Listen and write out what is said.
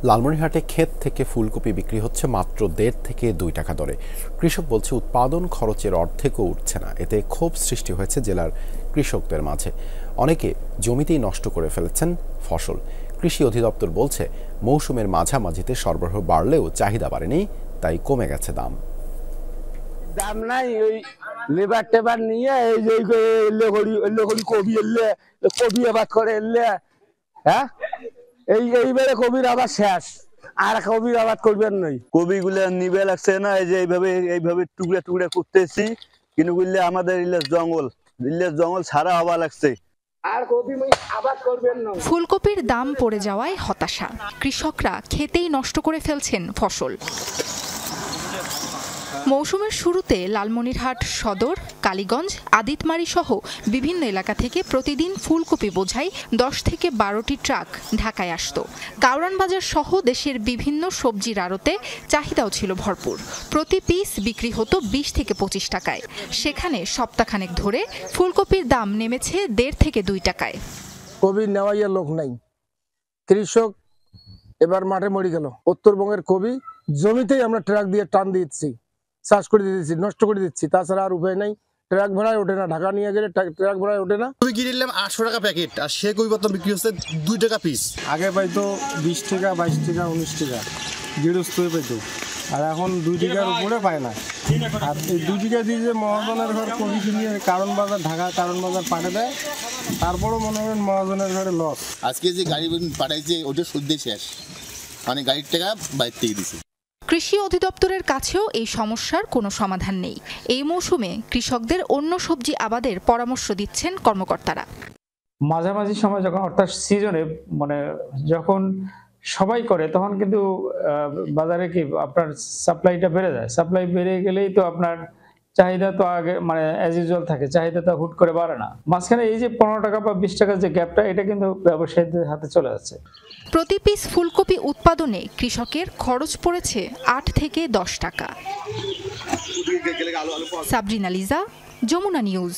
লালমনিরহাটে ক্ষেত থেকে ফুলকপি বিক্রি হচ্ছে মাত্র 1.5 থেকে 2 টাকা দরে। কৃষক বলছে উৎপাদন খরচের অর্ধেকও উঠছে না। এতে ক্ষোভ সৃষ্টি হয়েছে জেলার কৃষকদের মাঝে। অনেকে জমিতেই নষ্ট করে ফেলেছেন ফসল। কৃষি অধিদপ্তর বলছে মৌসুমের মাঝামাঝিতে সরবরাহ বাড়লেও চাহিদা বাড়েনি, তাই কমে গেছে দাম। দাম নাই, ওই লেবার টেবার নিয়ে এই যে কবি আবাদ করে এলে, হ্যাঁ এইবারে কবির আবাদ শেষ, আর কবির আবাদ করবেন নই। কবি গুলা নিবে লাগছে না, এই যে এইভাবে টুকরা টুকরা করতেছি, কিন্তু বুঝলে আমাদের জঙ্গল ছাড়া হওয়া লাগছে। ফুলকপির দাম পড়ে যাওয়ায় হতাশা, কৃষকরা খেতেই নষ্ট করে ফেলছেন ফসল। মৌসুমের শুরুতে লালমনিরহাট সদর, কালীগঞ্জ, আদিতমারি সহ বিভিন্ন এলাকা থেকে প্রতিদিন ফুলকপি বোঝাই 10 থেকে 12টি ট্রাক ঢাকায় আসত। কাউরান বাজার সহ দেশের বিভিন্ন সবজির আড়তে চাহিদাও ছিল ভরপুর। প্রতি পিস বিক্রি হতো 20 থেকে 25 টাকায়। সেখানে সপ্তাহখানেক ধরে ফুলকপির দাম নেমেছে 1.5 থেকে 2 টাকায়। কবি নেওয়াইয়া লোক নাই, কৃষক এবার মাঠে মরে গেল। উত্তরবঙ্গের কবি জমিতেই আমরা ট্রাক দিয়ে টান দিচ্ছি, চাষ করে দিচ্ছি, নষ্ট করে দিচ্ছি, তাছাড়া আর উপায় নাই। ট্রাক ভাড়ায় ওঠে না, ঢাকা নিয়ে গেলে ট্রাক ভাড়ায় ওঠে না। কবি কিনে নিলাম 800 টাকা প্যাকেট, আর সে কবি বর্তমান বিক্রি হচ্ছে 2 টাকা পিস। আগে পাইতো 20 টাকা, 22 টাকা, 19 টাকা গৃহস্থই পাইতো, আর এখন 2 টাকার উপরে পায় না। আর এই 2 টাকা দিয়ে যে মহাজনের ঘর কবি কিনে কারণ বাজার, ঢাকা কারণ বাজার পাঠে দেয়, তারপরও মনে করেন মহাজনের ঘরে লস। আজকে যে গাড়ি পাঠাইছে ওটা সদ্যে শেষ, মানে গাড়ির টাকা বাইরে থেকে দিছে। কৃষি অধিদপ্তরের কাছেও এই সমস্যার কোনো সমাধান নেই। এই মৌসুমে কৃষকদের অন্য সবজি আবাদের পরামর্শ দিচ্ছেন কর্মকর্তারা। মাঝামাঝি সময় যখন, অর্থাৎ সিজনে, মানে যখন সবাই করে, তখন কিন্তু বাজারে কি আপনার সাপ্লাইটা বেড়ে যায়। সাপ্লাই বেড়ে গেলেই তো আপনার চাহিদা তো আগে মানে অ্যাজ ইউজুয়াল থাকে, চাহিদা তো হুট করে বাড়ে না। মাঝখানে এই যে 15 টাকা বা 20 টাকার যে গ্যাপটা, এটা কিন্তু ব্যবসায়ীদের হাতে চলে যাচ্ছে। প্রতি পিস ফুলকপি উৎপাদনে কৃষকের খরচ পড়েছে 8 থেকে 10 টাকা। সাবরিনা লিজা, যমুনা নিউজ।